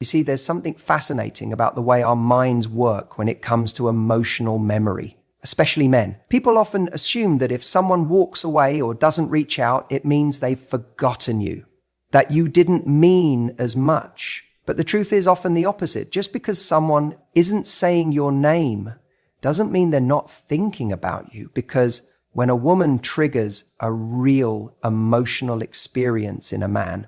You see, there's something fascinating about the way our minds work when it comes to emotional memory, especially men. People often assume that if someone walks away or doesn't reach out, it means they've forgotten you, that you didn't mean as much. But the truth is often the opposite. Just because someone isn't saying your name doesn't mean they're not thinking about you, because when a woman triggers a real emotional experience in a man,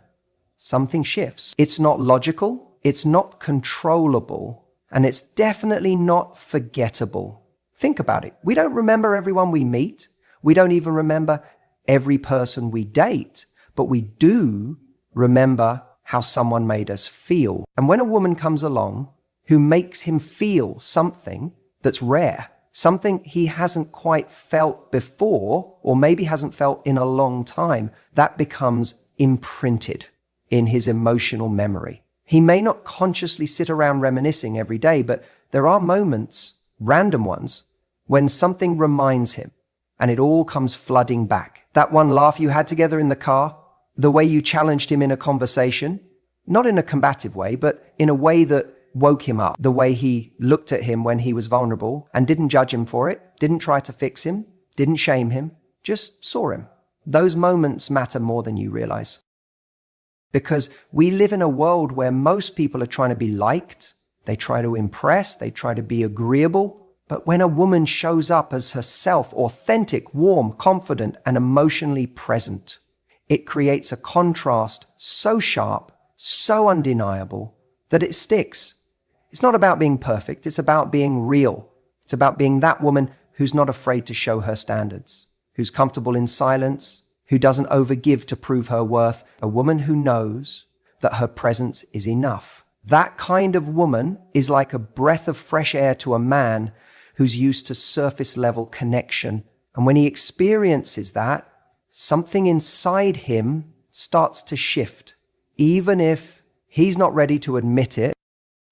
something shifts. It's not logical, it's not controllable, and it's definitely not forgettable. Think about it. We don't remember everyone we meet. We don't even remember every person we date, but we do remember how someone made us feel. And when a woman comes along who makes him feel something that's rare, something he hasn't quite felt before, or maybe hasn't felt in a long time, that becomes imprinted in his emotional memory. He may not consciously sit around reminiscing every day, but there are moments, random ones, when something reminds him and it all comes flooding back. That one laugh you had together in the car, the way you challenged him in a conversation, not in a combative way, but in a way that woke him up, the way he looked at him when he was vulnerable and didn't judge him for it, didn't try to fix him, didn't shame him, just saw him. Those moments matter more than you realize. Because we live in a world where most people are trying to be liked, they try to impress, they try to be agreeable. But when a woman shows up as herself, authentic, warm, confident, and emotionally present, it creates a contrast so sharp, so undeniable, that it sticks. It's not about being perfect, it's about being real. It's about being that woman who's not afraid to show her standards, who's comfortable in silence, who doesn't overgive to prove her worth, a woman who knows that her presence is enough. That kind of woman is like a breath of fresh air to a man who's used to surface-level connection. And when he experiences that, something inside him starts to shift. Even if he's not ready to admit it,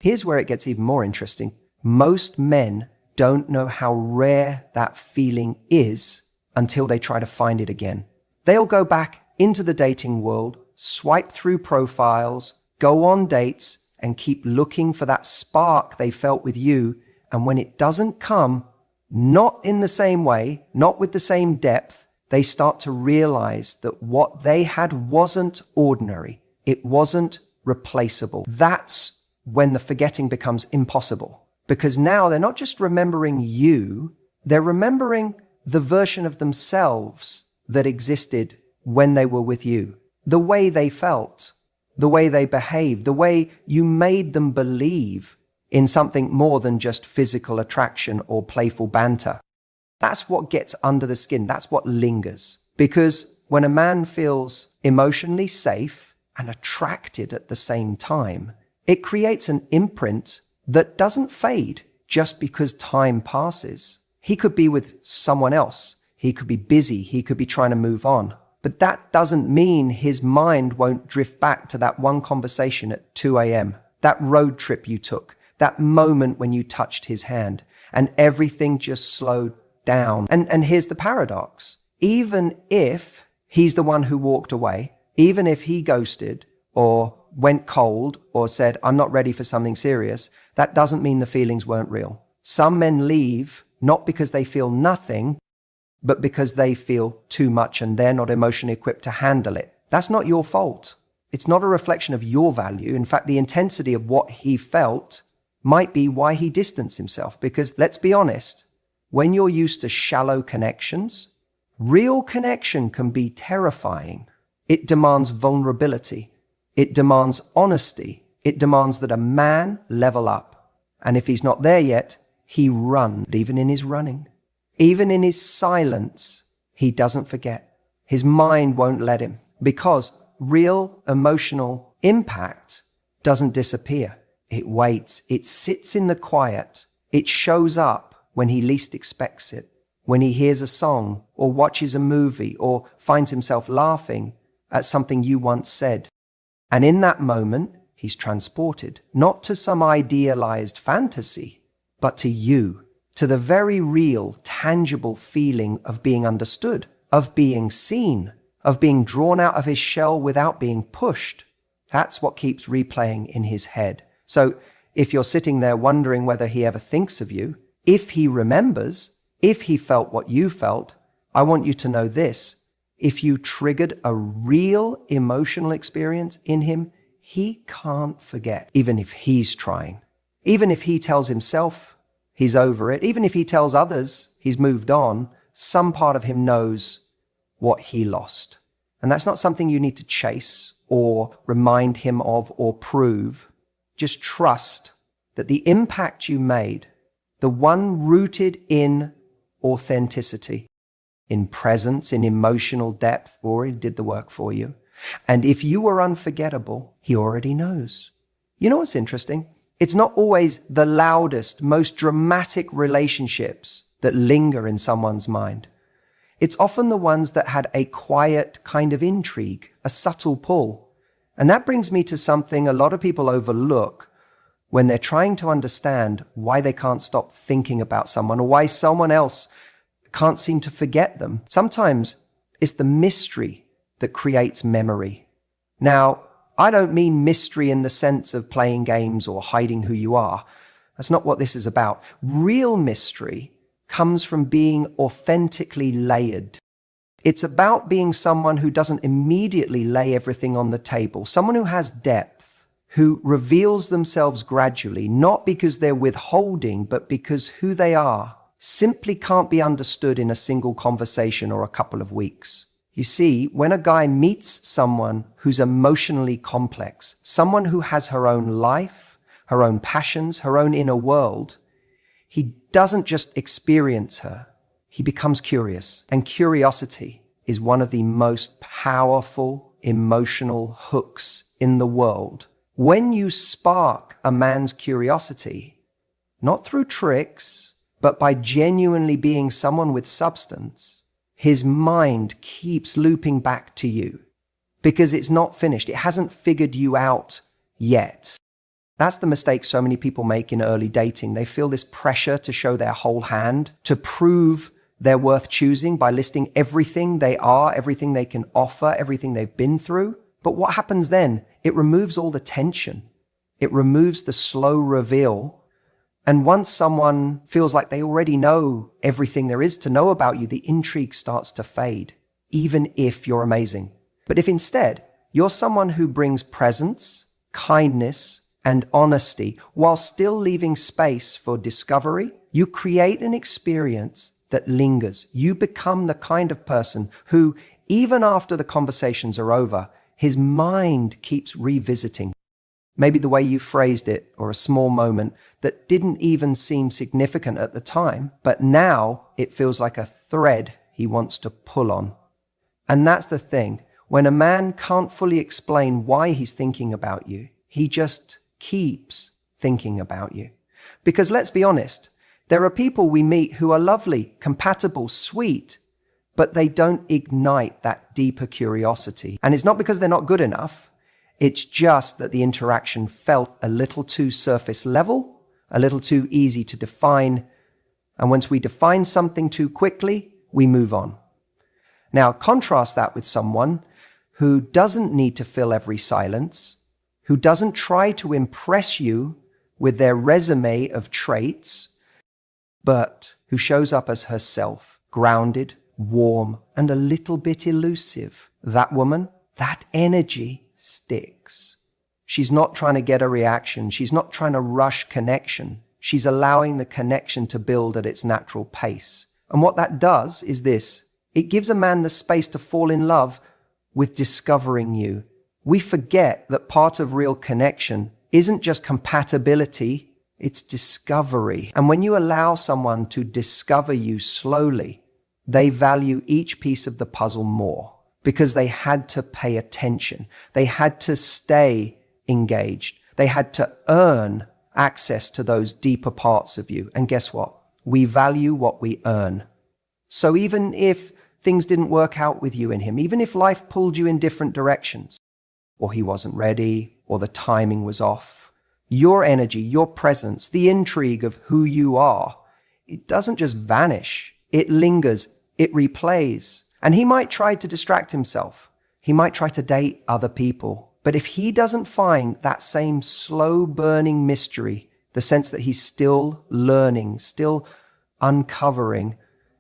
here's where it gets even more interesting. Most men don't know how rare that feeling is until they try to find it again. They'll go back into the dating world, swipe through profiles, go on dates, and keep looking for that spark they felt with you. And when it doesn't come, not in the same way, not with the same depth, they start to realize that what they had wasn't ordinary. It wasn't replaceable. That's when the forgetting becomes impossible. Because now they're not just remembering you, they're remembering the version of themselves that existed when they were with you. The way they felt, the way they behaved, the way you made them believe in something more than just physical attraction or playful banter. That's what gets under the skin. That's what lingers. Because when a man feels emotionally safe and attracted at the same time, it creates an imprint that doesn't fade just because time passes. He could be with someone else. He could be busy. He could be trying to move on. But that doesn't mean his mind won't drift back to that one conversation at 2 a.m., that road trip you took, that moment when you touched his hand, and everything just slowed down. And here's the paradox. Even if he's the one who walked away, even if he ghosted or went cold or said, I'm not ready for something serious, that doesn't mean the feelings weren't real. Some men leave not because they feel nothing, but because they feel too much and they're not emotionally equipped to handle it. That's not your fault. It's not a reflection of your value. In fact, the intensity of what he felt might be why he distanced himself. Because let's be honest, when you're used to shallow connections, real connection can be terrifying. It demands vulnerability. It demands honesty. It demands that a man level up. And if he's not there yet, he runs, even in his running. Even in his silence, he doesn't forget. His mind won't let him, because real emotional impact doesn't disappear. It waits. It sits in the quiet. It shows up when he least expects it, when he hears a song or watches a movie or finds himself laughing at something you once said. And in that moment, he's transported, not to some idealized fantasy, but to you, to the very real, tangible feeling of being understood, of being seen, of being drawn out of his shell without being pushed. That's what keeps replaying in his head. So if you're sitting there wondering whether he ever thinks of you, if he remembers, if he felt what you felt, I want you to know this. If you triggered a real emotional experience in him, he can't forget, even if he's trying. Even if he tells himself he's over it, even if he tells others he's moved on, some part of him knows what he lost. And that's not something you need to chase or remind him of or prove. Just trust that the impact you made, the one rooted in authenticity, in presence, in emotional depth, already did the work for you. And if you were unforgettable, he already knows. You know what's interesting? It's not always the loudest, most dramatic relationships that linger in someone's mind. It's often the ones that had a quiet kind of intrigue, a subtle pull. And that brings me to something a lot of people overlook when they're trying to understand why they can't stop thinking about someone or why someone else can't seem to forget them. Sometimes it's the mystery that creates memory. Now, I don't mean mystery in the sense of playing games or hiding who you are. That's not what this is about. Real mystery comes from being authentically layered. It's about being someone who doesn't immediately lay everything on the table, someone who has depth, who reveals themselves gradually, not because they're withholding, but because who they are simply can't be understood in a single conversation or a couple of weeks. You see, when a guy meets someone who's emotionally complex, someone who has her own life, her own passions, her own inner world, he doesn't just experience her, he becomes curious. And curiosity is one of the most powerful emotional hooks in the world. When you spark a man's curiosity, not through tricks, but by genuinely being someone with substance, his mind keeps looping back to you because it's not finished. It hasn't figured you out yet. That's the mistake so many people make in early dating. They feel this pressure to show their whole hand, to prove they're worth choosing by listing everything they are, everything they can offer, everything they've been through. But what happens then? It removes all the tension. It removes the slow reveal. And once someone feels like they already know everything there is to know about you, the intrigue starts to fade, even if you're amazing. But if instead you're someone who brings presence, kindness, and honesty while still leaving space for discovery, you create an experience that lingers. You become the kind of person who, even after the conversations are over, his mind keeps revisiting. Maybe the way you phrased it, or a small moment that didn't even seem significant at the time, but now it feels like a thread he wants to pull on. And that's the thing. When a man can't fully explain why he's thinking about you, he just keeps thinking about you. Because let's be honest, there are people we meet who are lovely, compatible, sweet, but they don't ignite that deeper curiosity. And it's not because they're not good enough. It's just that the interaction felt a little too surface level, a little too easy to define. And once we define something too quickly, we move on. Now, contrast that with someone who doesn't need to fill every silence, who doesn't try to impress you with their resume of traits, but who shows up as herself, grounded, warm, and a little bit elusive. That woman, that energy, sticks. She's not trying to get a reaction. She's not trying to rush connection. She's allowing the connection to build at its natural pace. And what that does is this. It gives a man the space to fall in love with discovering you. We forget that part of real connection isn't just compatibility, it's discovery. And when you allow someone to discover you slowly, they value each piece of the puzzle more. Because they had to pay attention. They had to stay engaged. They had to earn access to those deeper parts of you. And guess what? We value what we earn. So even if things didn't work out with you and him, even if life pulled you in different directions, or he wasn't ready, or the timing was off, your energy, your presence, the intrigue of who you are, it doesn't just vanish. It lingers. It replays. And he might try to distract himself. He might try to date other people. But if he doesn't find that same slow burning mystery, the sense that he's still learning, still uncovering,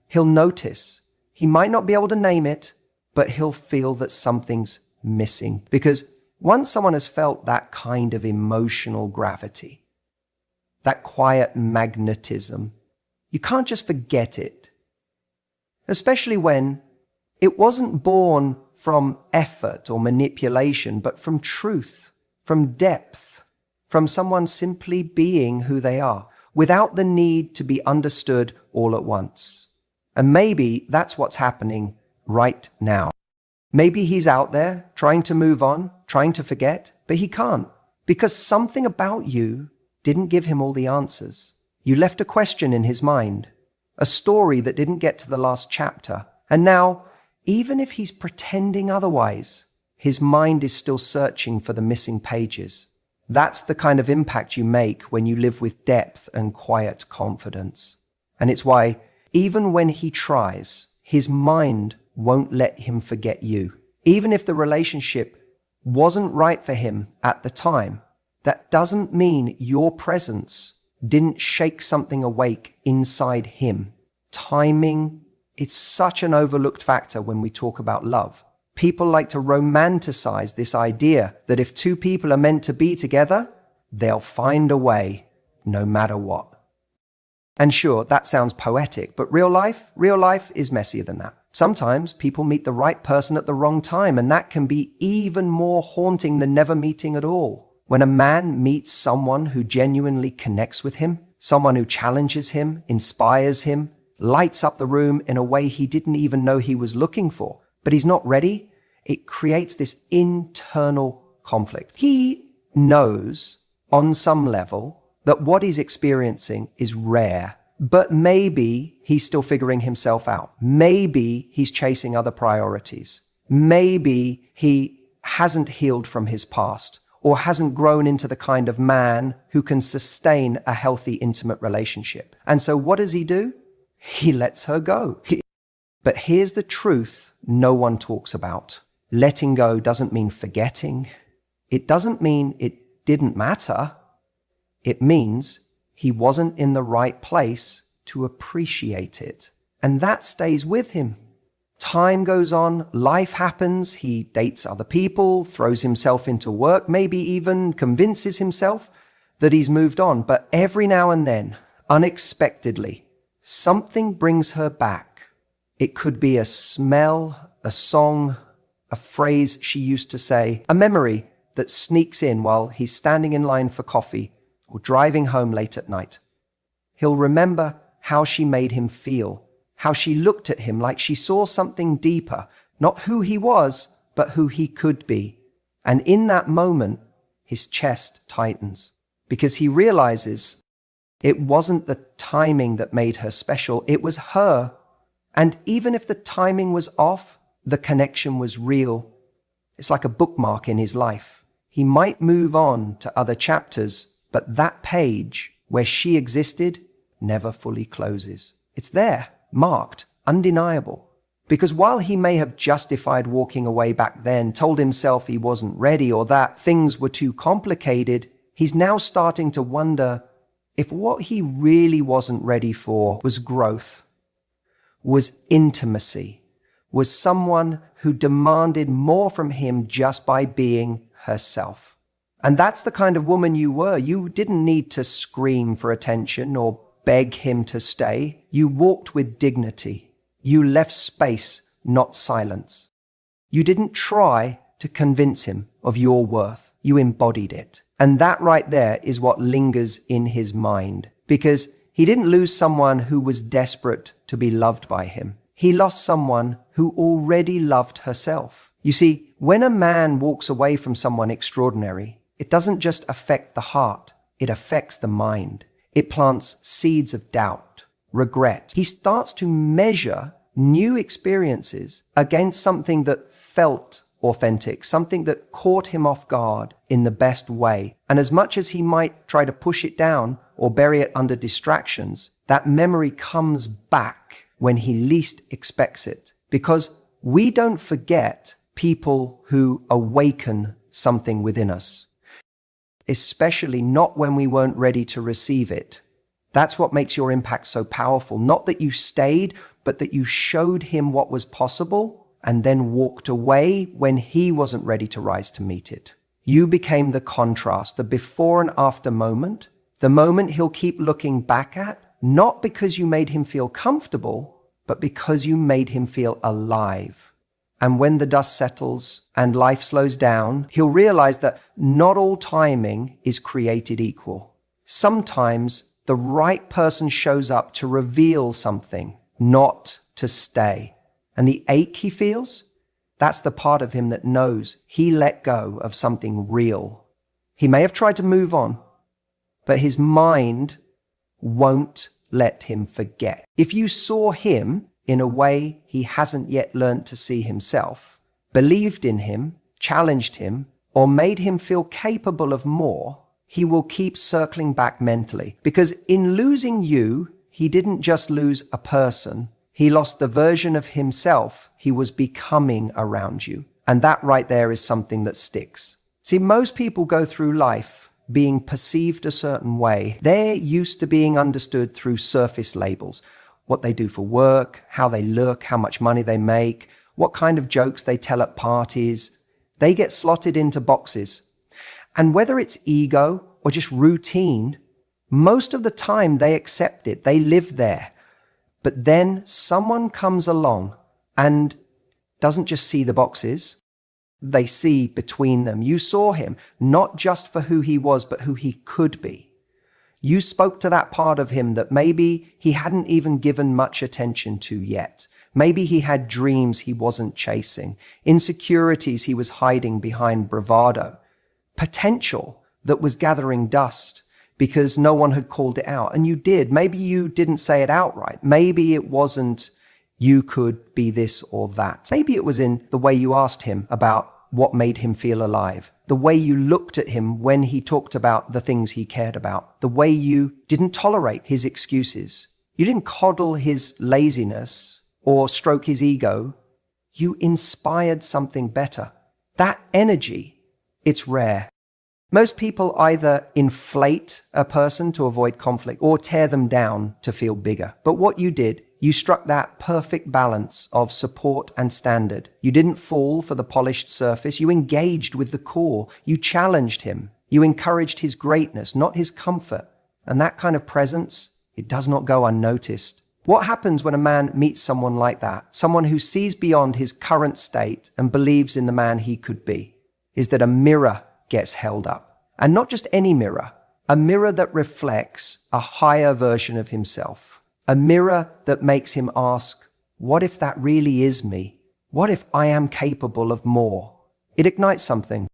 he'll notice. He might not be able to name it, but he'll feel that something's missing. Because once someone has felt that kind of emotional gravity, that quiet magnetism, you can't just forget it. Especially when it wasn't born from effort or manipulation, but from truth, from depth, from someone simply being who they are, without the need to be understood all at once. And maybe that's what's happening right now. Maybe he's out there trying to move on, trying to forget, but he can't, because something about you didn't give him all the answers. You left a question in his mind, a story that didn't get to the last chapter. And now, even if he's pretending otherwise, his mind is still searching for the missing pages. That's the kind of impact you make when you live with depth and quiet confidence. And it's why, even when he tries, his mind won't let him forget you. Even if the relationship wasn't right for him at the time, that doesn't mean your presence didn't shake something awake inside him. Timing, it's such an overlooked factor when we talk about love. People like to romanticize this idea that if two people are meant to be together, they'll find a way, no matter what. And sure, that sounds poetic, but real life is messier than that. Sometimes people meet the right person at the wrong time, and that can be even more haunting than never meeting at all. When a man meets someone who genuinely connects with him, someone who challenges him, inspires him, lights up the room in a way he didn't even know he was looking for, but he's not ready, it creates this internal conflict. He knows on some level that what he's experiencing is rare, but maybe he's still figuring himself out. Maybe he's chasing other priorities. Maybe he hasn't healed from his past or hasn't grown into the kind of man who can sustain a healthy, intimate relationship. And so what does he do? He lets her go. But here's the truth no one talks about. Letting go doesn't mean forgetting. It doesn't mean it didn't matter. It means he wasn't in the right place to appreciate it. And that stays with him. Time goes on, life happens, he dates other people, throws himself into work, maybe even convinces himself that he's moved on. But every now and then, unexpectedly, something brings her back. It could be a smell, a song, a phrase she used to say, a memory that sneaks in while he's standing in line for coffee or driving home late at night. He'll remember how she made him feel, how she looked at him like she saw something deeper, not who he was, but who he could be. And in that moment, his chest tightens because he realizes it wasn't the timing that made her special, it was her. And even if the timing was off, the connection was real. It's like a bookmark in his life. He might move on to other chapters, but that page where she existed never fully closes. It's there, marked, undeniable. Because while he may have justified walking away back then, told himself he wasn't ready or that things were too complicated, he's now starting to wonder if what he really wasn't ready for was growth, was intimacy, was someone who demanded more from him just by being herself. And that's the kind of woman you were. You didn't need to scream for attention or beg him to stay. You walked with dignity. You left space, not silence. You didn't try to convince him of your worth. You embodied it. And that right there is what lingers in his mind, because he didn't lose someone who was desperate to be loved by him. He lost someone who already loved herself. You see, when a man walks away from someone extraordinary, it doesn't just affect the heart, it affects the mind. It plants seeds of doubt, regret. He starts to measure new experiences against something that felt authentic, something that caught him off guard in the best way. And as much as he might try to push it down or bury it under distractions, that memory comes back when he least expects it. Because we don't forget people who awaken something within us, especially not when we weren't ready to receive it. That's what makes your impact so powerful. Not that you stayed, but that you showed him what was possible and then walked away when he wasn't ready to rise to meet it. You became the contrast, the before and after moment, the moment he'll keep looking back at, not because you made him feel comfortable, but because you made him feel alive. And when the dust settles and life slows down, he'll realize that not all timing is created equal. Sometimes the right person shows up to reveal something, not to stay. And the ache he feels, that's the part of him that knows he let go of something real. He may have tried to move on, but his mind won't let him forget. If you saw him in a way he hasn't yet learned to see himself, believed in him, challenged him, or made him feel capable of more, he will keep circling back mentally. Because in losing you, he didn't just lose a person, he lost the version of himself he was becoming around you. And that right there is something that sticks. See, most people go through life being perceived a certain way. They're used to being understood through surface labels. What they do for work, how they look, how much money they make, what kind of jokes they tell at parties. They get slotted into boxes. And whether it's ego or just routine, most of the time they accept it, they live there. But then someone comes along and doesn't just see the boxes, they see between them. You saw him, not just for who he was, but who he could be. You spoke to that part of him that maybe he hadn't even given much attention to yet. Maybe he had dreams he wasn't chasing, insecurities he was hiding behind bravado, potential that was gathering dust because no one had called it out. And you did. Maybe you didn't say it outright. Maybe it wasn't you could be this or that. Maybe it was in the way you asked him about what made him feel alive, the way you looked at him when he talked about the things he cared about, the way you didn't tolerate his excuses. You didn't coddle his laziness or stroke his ego. You inspired something better. That energy, it's rare. Most people either inflate a person to avoid conflict or tear them down to feel bigger. But what you did, you struck that perfect balance of support and standard. You didn't fall for the polished surface. You engaged with the core. You challenged him. You encouraged his greatness, not his comfort. And that kind of presence, it does not go unnoticed. What happens when a man meets someone like that, someone who sees beyond his current state and believes in the man he could be, is that a mirror gets held up. And not just any mirror, a mirror that reflects a higher version of himself. A mirror that makes him ask, what if that really is me? What if I am capable of more? It ignites something.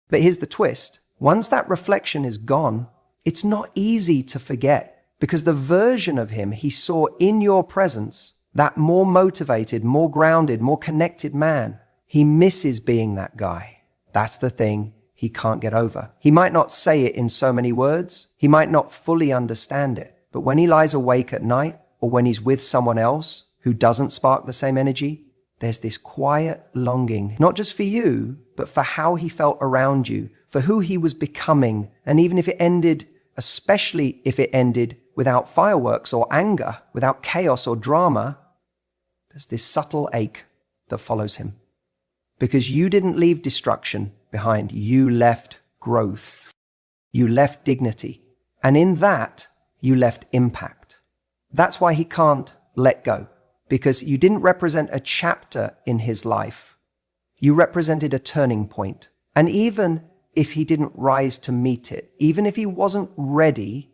But here's the twist. Once that reflection is gone, it's not easy to forget because the version of him he saw in your presence, that more motivated, more grounded, more connected man, he misses being that guy. That's the thing he can't get over. He might not say it in so many words. He might not fully understand it. But when he lies awake at night or when he's with someone else who doesn't spark the same energy, there's this quiet longing, not just for you, but for how he felt around you, for who he was becoming. And even if it ended, especially if it ended without fireworks or anger, without chaos or drama, there's this subtle ache that follows him. Because you didn't leave destruction behind. You left growth. You left dignity. And in that, you left impact. That's why he can't let go. Because you didn't represent a chapter in his life. You represented a turning point. And even if he didn't rise to meet it, even if he wasn't ready,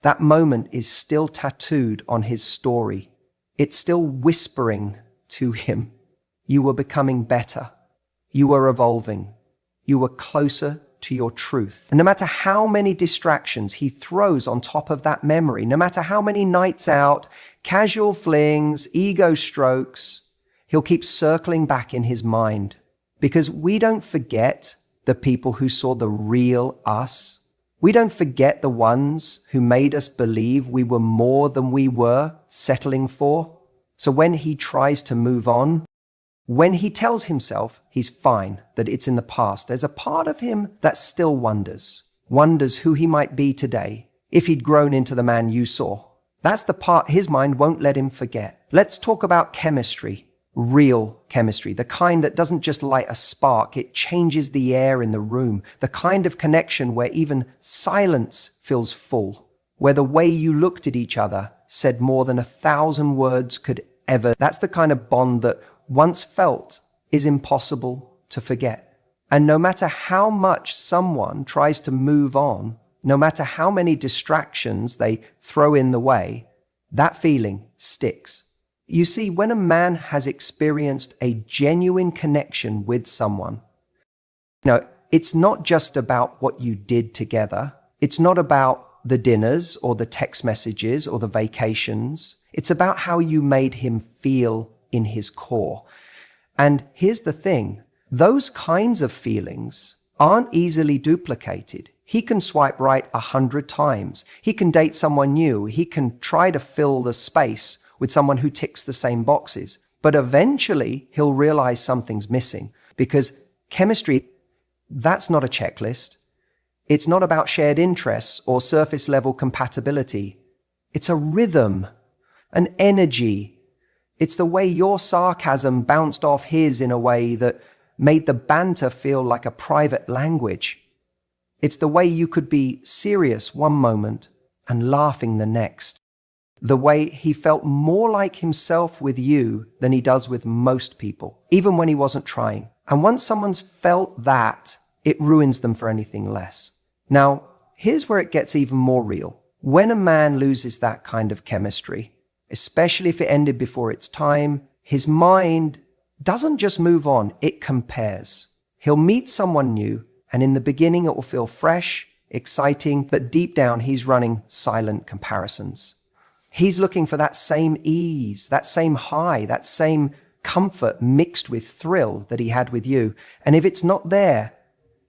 that moment is still tattooed on his story. It's still whispering to him. You were becoming better. You were evolving. You were closer to your truth. And no matter how many distractions he throws on top of that memory, no matter how many nights out, casual flings, ego strokes, he'll keep circling back in his mind. Because we don't forget the people who saw the real us. We don't forget the ones who made us believe we were more than we were settling for. So when he tries to move on, When he tells himself he's fine, that it's in the past, there's a part of him that still wonders who he might be today if he'd grown into the man you saw. That's the part his mind won't let him forget. Let's talk about chemistry, real chemistry, the kind that doesn't just light a spark, it changes the air in the room, the kind of connection where even silence feels full, where the way you looked at each other said more than 1,000 words could ever. That's the kind of bond that once felt is impossible to forget. And no matter how much someone tries to move on, no matter how many distractions they throw in the way, that feeling sticks. You see, when a man has experienced a genuine connection with someone, it's not just about what you did together. It's not about the dinners or the text messages or the vacations. It's about how you made him feel in his core. And here's the thing, those kinds of feelings aren't easily duplicated. He can swipe right 100 times. He can date someone new. He can try to fill the space with someone who ticks the same boxes. But eventually he'll realize something's missing, because chemistry, that's not a checklist. It's not about shared interests or surface level compatibility. It's a rhythm, an energy. It's the way your sarcasm bounced off his in a way that made the banter feel like a private language. It's the way you could be serious one moment and laughing the next. The way he felt more like himself with you than he does with most people, even when he wasn't trying. And once someone's felt that, it ruins them for anything less. Now, here's where it gets even more real. When a man loses that kind of chemistry, especially if it ended before its time, his mind doesn't just move on, it compares. He'll meet someone new, and in the beginning it will feel fresh, exciting, but deep down he's running silent comparisons. He's looking for that same ease, that same high, that same comfort mixed with thrill that he had with you. And if it's not there,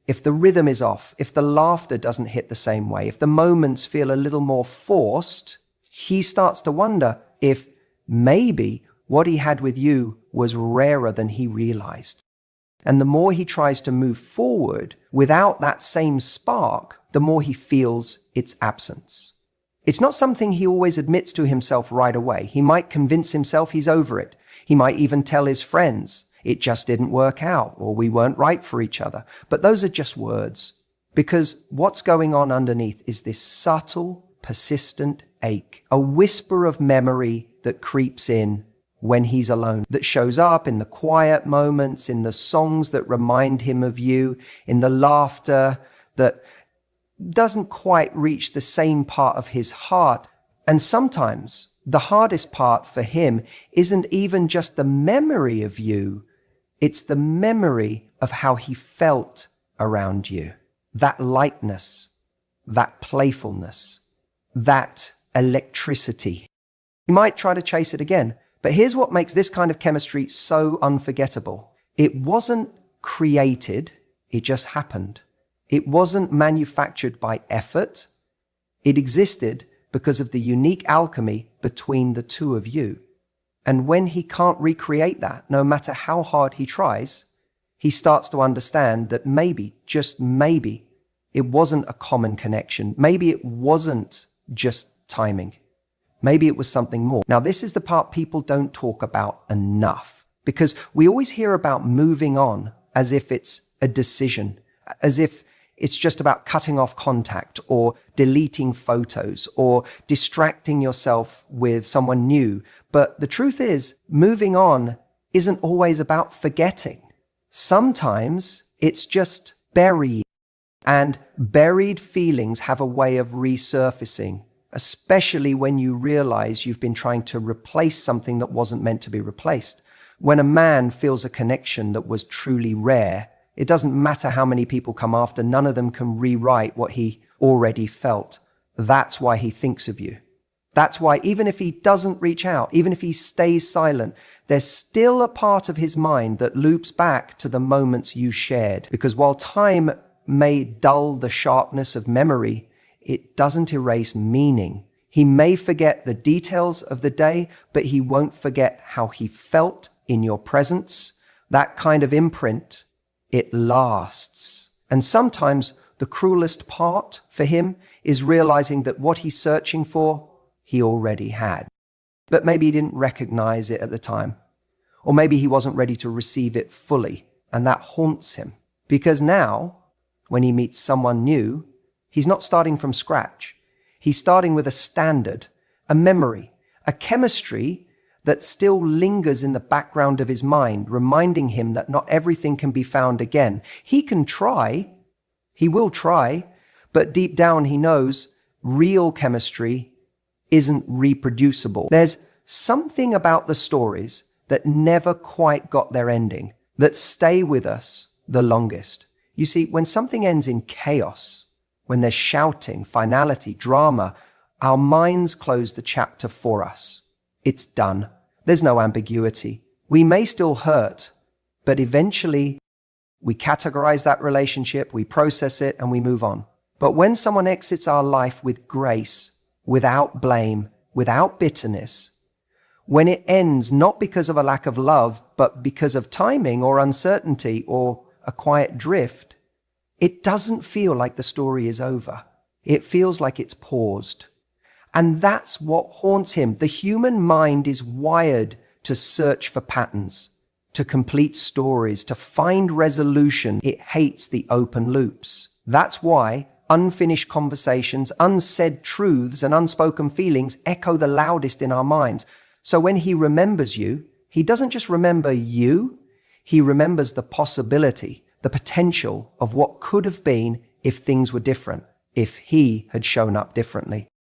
if the rhythm is off, if the laughter doesn't hit the same way, if the moments feel a little more forced, he starts to wonder if maybe what he had with you was rarer than he realized. And the more he tries to move forward without that same spark, the more he feels its absence. It's not something he always admits to himself right away. He might convince himself he's over it. He might even tell his friends, it just didn't work out, or we weren't right for each other. But those are just words, because what's going on underneath is this subtle, persistent ache, a whisper of memory that creeps in when he's alone, that shows up in the quiet moments, in the songs that remind him of you, in the laughter that doesn't quite reach the same part of his heart. And sometimes the hardest part for him isn't even just the memory of you, it's the memory of how he felt around you. That lightness, that playfulness, that electricity. He might try to chase it again, but here's what makes this kind of chemistry so unforgettable. It wasn't created, it just happened. It wasn't manufactured by effort. It existed because of the unique alchemy between the two of you. And when he can't recreate that, no matter how hard he tries, he starts to understand that maybe, just maybe, it wasn't a common connection. Maybe it wasn't just timing. Maybe it was something more. Now, this is the part people don't talk about enough, because we always hear about moving on as if it's a decision, as if it's just about cutting off contact or deleting photos or distracting yourself with someone new. But the truth is, moving on isn't always about forgetting. Sometimes it's just burying. And buried feelings have a way of resurfacing, especially when you realize you've been trying to replace something that wasn't meant to be replaced. When a man feels a connection that was truly rare, it doesn't matter how many people come after, none of them can rewrite what he already felt. That's why he thinks of you. That's why even if he doesn't reach out, even if he stays silent, there's still a part of his mind that loops back to the moments you shared. Because while time may dull the sharpness of memory, it doesn't erase meaning. He may forget the details of the day, but he won't forget how he felt in your presence, That kind of imprint, it lasts. And sometimes the cruelest part for him is realizing that what he's searching for, he already had. But maybe he didn't recognize it at the time. Or maybe he wasn't ready to receive it fully, and that haunts him. Because now, when he meets someone new, he's not starting from scratch. He's starting with a standard, a memory, a chemistry that still lingers in the background of his mind, reminding him that not everything can be found again. He can try, he will try, but deep down he knows real chemistry isn't reproducible. There's something about the stories that never quite got their ending, that stay with us the longest. You see, when something ends in chaos, when there's shouting, finality, drama, our minds close the chapter for us. It's done. There's no ambiguity. We may still hurt, but eventually we categorize that relationship, we process it, and we move on. But when someone exits our life with grace, without blame, without bitterness, when it ends not because of a lack of love, but because of timing or uncertainty or a quiet drift, it doesn't feel like the story is over. It feels like it's paused. And that's what haunts him. The human mind is wired to search for patterns, to complete stories, to find resolution. It hates the open loops. That's why unfinished conversations, unsaid truths, and unspoken feelings echo the loudest in our minds. So when he remembers you, he doesn't just remember you, he remembers the possibility, the potential of what could have been if things were different, if he had shown up differently.